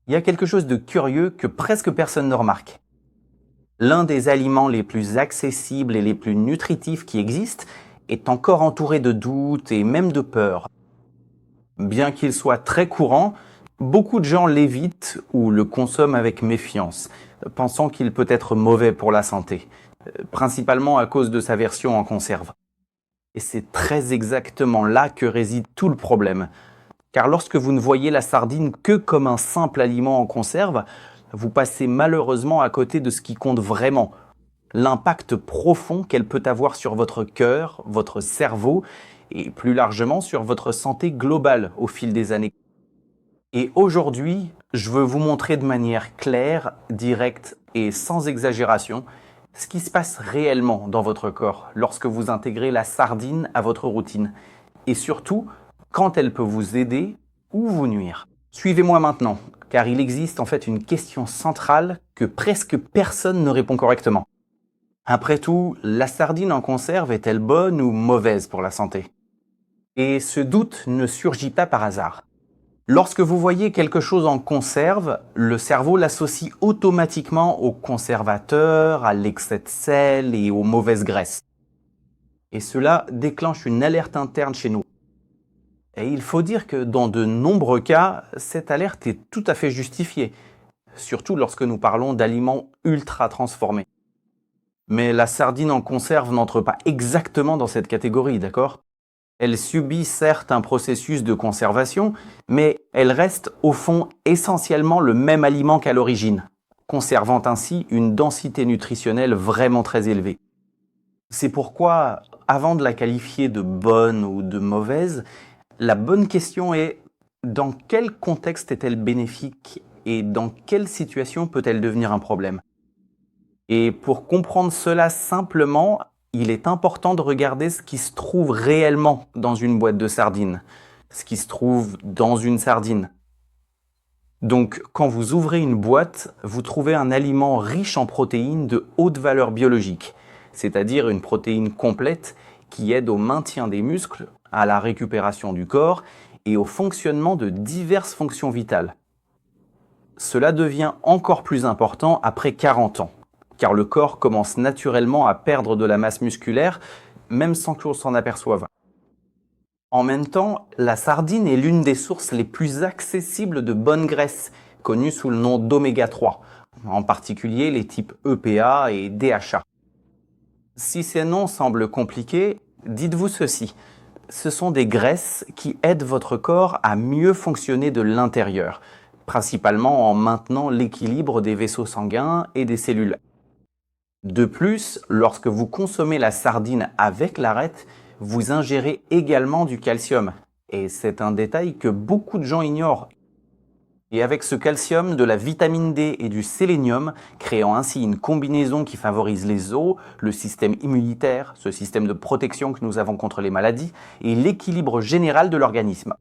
Il y a quelque chose de curieux que presque personne ne remarque. L'un des aliments les plus accessibles et les plus nutritifs qui existent est encore entouré de doutes et même de peur. Bien qu'il soit très courant, beaucoup de gens l'évitent ou le consomment avec méfiance, pensant qu'il peut être mauvais pour la santé, principalement à cause de sa version en conserve. Et c'est très exactement là que réside tout le problème. Car lorsque vous ne voyez la sardine que comme un simple aliment en conserve, vous passez malheureusement à côté de ce qui compte vraiment, l'impact profond qu'elle peut avoir sur votre cœur, votre cerveau et plus largement sur votre santé globale au fil des années. Et aujourd'hui, je veux vous montrer de manière claire, directe et sans exagération ce qui se passe réellement dans votre corps lorsque vous intégrez la sardine à votre routine et surtout quand elle peut vous aider ou vous nuire. Suivez-moi maintenant, car il existe en fait une question centrale que presque personne ne répond correctement. Après tout, la sardine en conserve est-elle bonne ou mauvaise pour la santé? Et ce doute ne surgit pas par hasard. Lorsque vous voyez quelque chose en conserve, le cerveau l'associe automatiquement aux conservateurs, à l'excès de sel et aux mauvaises graisses. Et cela déclenche une alerte interne chez nous. Et il faut dire que dans de nombreux cas, cette alerte est tout à fait justifiée, surtout lorsque nous parlons d'aliments ultra transformés. Mais la sardine en conserve n'entre pas exactement dans cette catégorie, d'accord? Elle subit certes un processus de conservation, mais elle reste au fond essentiellement le même aliment qu'à l'origine, conservant ainsi une densité nutritionnelle vraiment très élevée. C'est pourquoi, avant de la qualifier de bonne ou de mauvaise, la bonne question est: dans quel contexte est-elle bénéfique et dans quelle situation peut-elle devenir un problème? Et pour comprendre cela simplement, il est important de regarder ce qui se trouve réellement dans une boîte de sardines, ce qui se trouve dans une sardine. Donc, quand vous ouvrez une boîte, vous trouvez un aliment riche en protéines de haute valeur biologique, c'est-à-dire une protéine complète qui aide au maintien des muscles, à la récupération du corps et au fonctionnement de diverses fonctions vitales. Cela devient encore plus important après 40 ans, car le corps commence naturellement à perdre de la masse musculaire, même sans que l'on s'en aperçoive. En même temps, la sardine est l'une des sources les plus accessibles de bonnes graisses, connues sous le nom d'oméga 3, en particulier les types EPA et DHA. Si ces noms semblent compliqués, dites-vous ceci: ce sont des graisses qui aident votre corps à mieux fonctionner de l'intérieur, principalement en maintenant l'équilibre des vaisseaux sanguins et des cellules. De plus, lorsque vous consommez la sardine avec l'arête, vous ingérez également du calcium. Et c'est un détail que beaucoup de gens ignorent. Et avec ce calcium, de la vitamine D et du sélénium, créant ainsi une combinaison qui favorise les os, le système immunitaire, ce système de protection que nous avons contre les maladies, et l'équilibre général de l'organisme.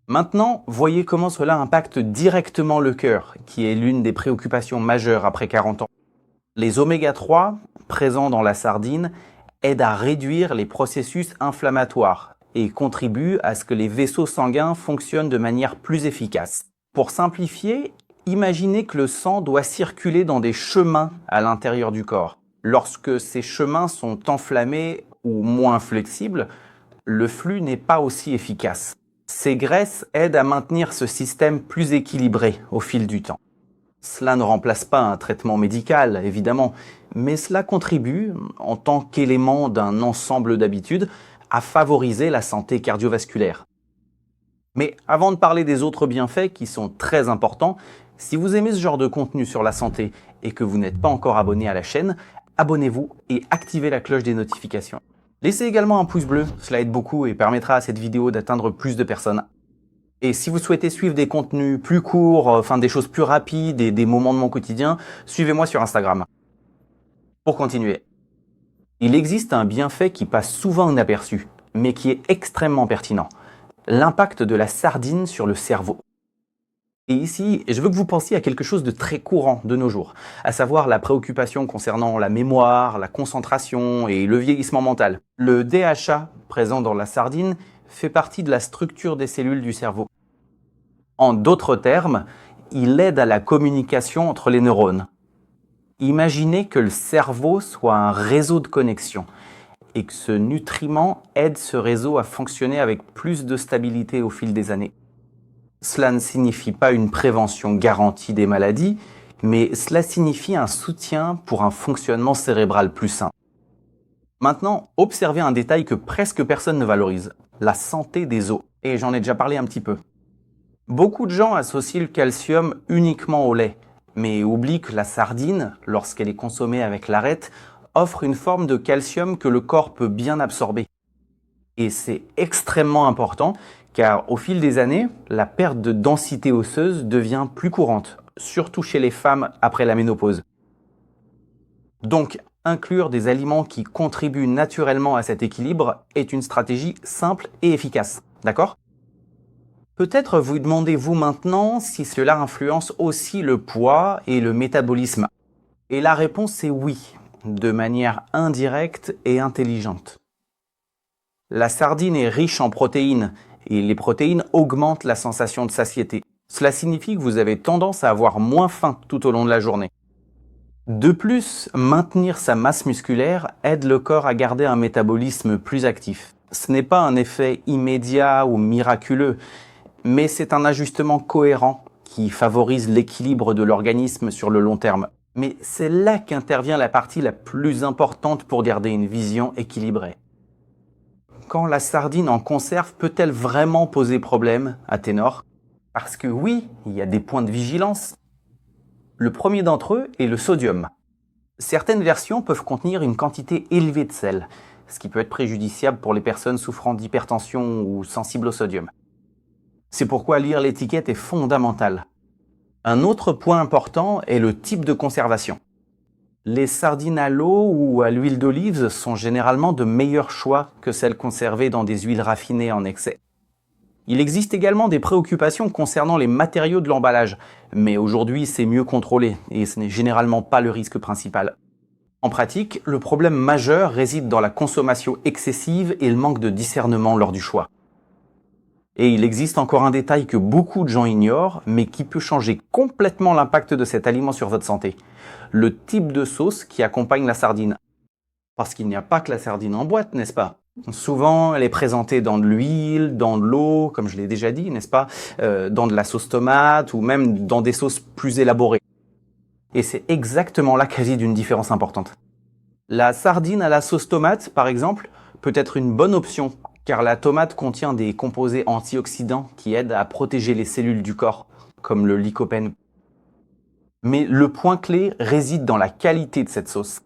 Maintenant, voyez comment cela impacte directement le cœur, qui est l'une des préoccupations majeures après 40 ans. Les oméga 3, présents dans la sardine, aident à réduire les processus inflammatoires et contribuent à ce que les vaisseaux sanguins fonctionnent de manière plus efficace. Pour simplifier, imaginez que le sang doit circuler dans des chemins à l'intérieur du corps. Lorsque ces chemins sont enflammés ou moins flexibles, le flux n'est pas aussi efficace. Ces graisses aident à maintenir ce système plus équilibré au fil du temps. Cela ne remplace pas un traitement médical, évidemment, mais cela contribue, en tant qu'élément d'un ensemble d'habitudes, à favoriser la santé cardiovasculaire. Mais avant de parler des autres bienfaits qui sont très importants, si vous aimez ce genre de contenu sur la santé et que vous n'êtes pas encore abonné à la chaîne, abonnez-vous et activez la cloche des notifications. Laissez également un pouce bleu, cela aide beaucoup et permettra à cette vidéo d'atteindre plus de personnes. Et si vous souhaitez suivre des contenus plus courts, des choses plus rapides et des moments de mon quotidien, suivez-moi sur Instagram. Pour continuer, il existe un bienfait qui passe souvent inaperçu, mais qui est extrêmement pertinent: l'impact de la sardine sur le cerveau. Et ici, je veux que vous pensiez à quelque chose de très courant de nos jours, à savoir la préoccupation concernant la mémoire, la concentration et le vieillissement mental. Le DHA présent dans la sardine fait partie de la structure des cellules du cerveau. En d'autres termes, il aide à la communication entre les neurones. Imaginez que le cerveau soit un réseau de connexion et que ce nutriment aide ce réseau à fonctionner avec plus de stabilité au fil des années. Cela ne signifie pas une prévention garantie des maladies, mais cela signifie un soutien pour un fonctionnement cérébral plus sain. Maintenant, observez un détail que presque personne ne valorise, la santé des os. Et j'en ai déjà parlé un petit peu. Beaucoup de gens associent le calcium uniquement au lait, mais oublient que la sardine, lorsqu'elle est consommée avec l'arête, offre une forme de calcium que le corps peut bien absorber. Et c'est extrêmement important, car au fil des années, la perte de densité osseuse devient plus courante, surtout chez les femmes après la ménopause. Donc, inclure des aliments qui contribuent naturellement à cet équilibre est une stratégie simple et efficace. D'accord ? Peut-être vous demandez-vous maintenant si cela influence aussi le poids et le métabolisme. Et la réponse est oui, de manière indirecte et intelligente. La sardine est riche en protéines, et les protéines augmentent la sensation de satiété. Cela signifie que vous avez tendance à avoir moins faim tout au long de la journée. De plus, maintenir sa masse musculaire aide le corps à garder un métabolisme plus actif. Ce n'est pas un effet immédiat ou miraculeux, mais c'est un ajustement cohérent qui favorise l'équilibre de l'organisme sur le long terme. Mais c'est là qu'intervient la partie la plus importante pour garder une vision équilibrée. Quand la sardine en conserve peut-elle vraiment poser problème à Ténor ? Parce que oui, il y a des points de vigilance. Le premier d'entre eux est le sodium. Certaines versions peuvent contenir une quantité élevée de sel, ce qui peut être préjudiciable pour les personnes souffrant d'hypertension ou sensibles au sodium. C'est pourquoi lire l'étiquette est fondamental. Un autre point important est le type de conservation. Les sardines à l'eau ou à l'huile d'olive sont généralement de meilleurs choix que celles conservées dans des huiles raffinées en excès. Il existe également des préoccupations concernant les matériaux de l'emballage, mais aujourd'hui c'est mieux contrôlé et ce n'est généralement pas le risque principal. En pratique, le problème majeur réside dans la consommation excessive et le manque de discernement lors du choix. Et il existe encore un détail que beaucoup de gens ignorent, mais qui peut changer complètement l'impact de cet aliment sur votre santé. Le type de sauce qui accompagne la sardine. Parce qu'il n'y a pas que la sardine en boîte, n'est-ce pas ? Souvent, elle est présentée dans de l'huile, dans de l'eau, comme je l'ai déjà dit, n'est-ce pas ? Dans de la sauce tomate ou même dans des sauces plus élaborées. Et c'est exactement là qu'agit une différence importante. La sardine à la sauce tomate, par exemple, peut être une bonne option, car la tomate contient des composés antioxydants qui aident à protéger les cellules du corps, comme le lycopène. Mais le point clé réside dans la qualité de cette sauce.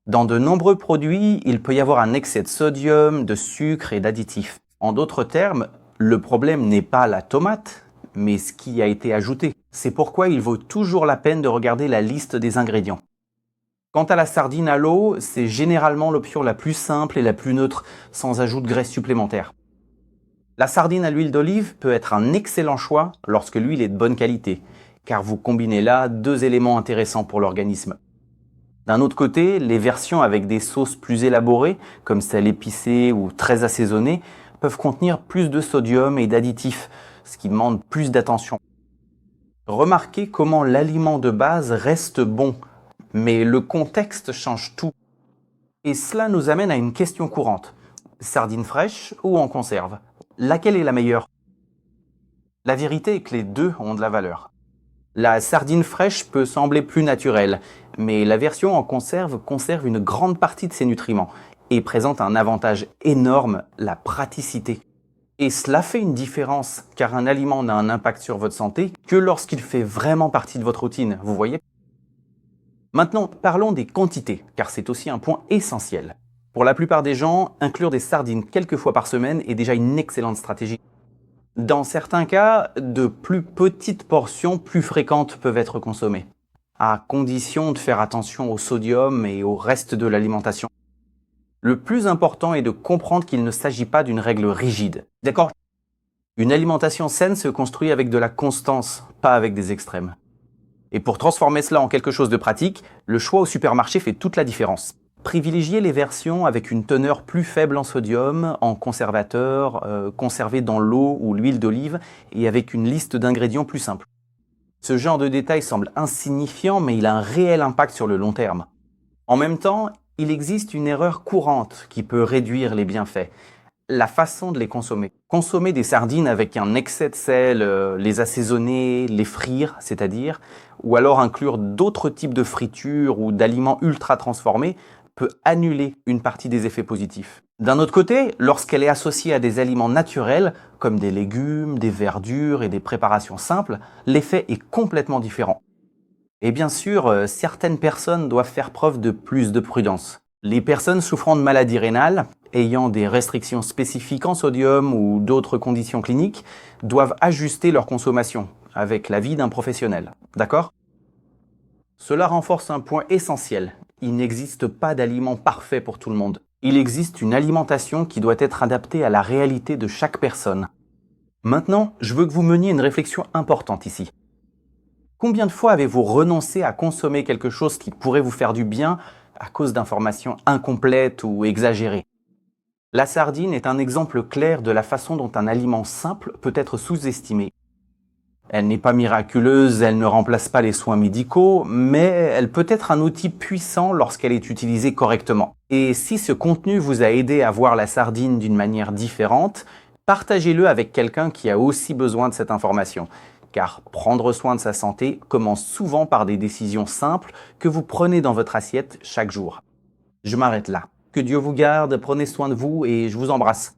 Dans de nombreux produits, il peut y avoir un excès de sodium, de sucre et d'additifs. En d'autres termes, le problème n'est pas la tomate, mais ce qui a été ajouté. C'est pourquoi il vaut toujours la peine de regarder la liste des ingrédients. Quant à la sardine à l'eau, c'est généralement l'option la plus simple et la plus neutre, sans ajout de graisse supplémentaire. La sardine à l'huile d'olive peut être un excellent choix lorsque l'huile est de bonne qualité, car vous combinez là deux éléments intéressants pour l'organisme. D'un autre côté, les versions avec des sauces plus élaborées, comme celles épicées ou très assaisonnées, peuvent contenir plus de sodium et d'additifs, ce qui demande plus d'attention. Remarquez comment l'aliment de base reste bon, mais le contexte change tout. Et cela nous amène à une question courante. Sardine fraîche ou en conserve ? Laquelle est la meilleure ? La vérité est que les deux ont de la valeur. La sardine fraîche peut sembler plus naturelle, mais la version en conserve conserve une grande partie de ses nutriments et présente un avantage énorme, la praticité. Et cela fait une différence, car un aliment n'a un impact sur votre santé que lorsqu'il fait vraiment partie de votre routine, vous voyez ? Maintenant, parlons des quantités, car c'est aussi un point essentiel. Pour la plupart des gens, inclure des sardines quelques fois par semaine est déjà une excellente stratégie. Dans certains cas, de plus petites portions plus fréquentes peuvent être consommées, à condition de faire attention au sodium et au reste de l'alimentation. Le plus important est de comprendre qu'il ne s'agit pas d'une règle rigide. D'accord ? Une alimentation saine se construit avec de la constance, pas avec des extrêmes. Et pour transformer cela en quelque chose de pratique, le choix au supermarché fait toute la différence. Privilégiez les versions avec une teneur plus faible en sodium, en conservateur, conservées dans l'eau ou l'huile d'olive et avec une liste d'ingrédients plus simple. Ce genre de détail semble insignifiant, mais il a un réel impact sur le long terme. En même temps, il existe une erreur courante qui peut réduire les bienfaits. La façon de les consommer. Consommer des sardines avec un excès de sel, les assaisonner, les frire, c'est-à-dire, ou alors inclure d'autres types de fritures ou d'aliments ultra transformés, peut annuler une partie des effets positifs. D'un autre côté, lorsqu'elle est associée à des aliments naturels, comme des légumes, des verdures et des préparations simples, l'effet est complètement différent. Et bien sûr, certaines personnes doivent faire preuve de plus de prudence. Les personnes souffrant de maladies rénales, ayant des restrictions spécifiques en sodium ou d'autres conditions cliniques, doivent ajuster leur consommation, avec l'avis d'un professionnel. D'accord ? Cela renforce un point essentiel. Il n'existe pas d'aliment parfait pour tout le monde. Il existe une alimentation qui doit être adaptée à la réalité de chaque personne. Maintenant, je veux que vous meniez une réflexion importante ici. Combien de fois avez-vous renoncé à consommer quelque chose qui pourrait vous faire du bien à cause d'informations incomplètes ou exagérées? La sardine est un exemple clair de la façon dont un aliment simple peut être sous-estimé. Elle n'est pas miraculeuse, elle ne remplace pas les soins médicaux, mais elle peut être un outil puissant lorsqu'elle est utilisée correctement. Et si ce contenu vous a aidé à voir la sardine d'une manière différente, partagez-le avec quelqu'un qui a aussi besoin de cette information. Car prendre soin de sa santé commence souvent par des décisions simples que vous prenez dans votre assiette chaque jour. Je m'arrête là. Que Dieu vous garde, prenez soin de vous et je vous embrasse.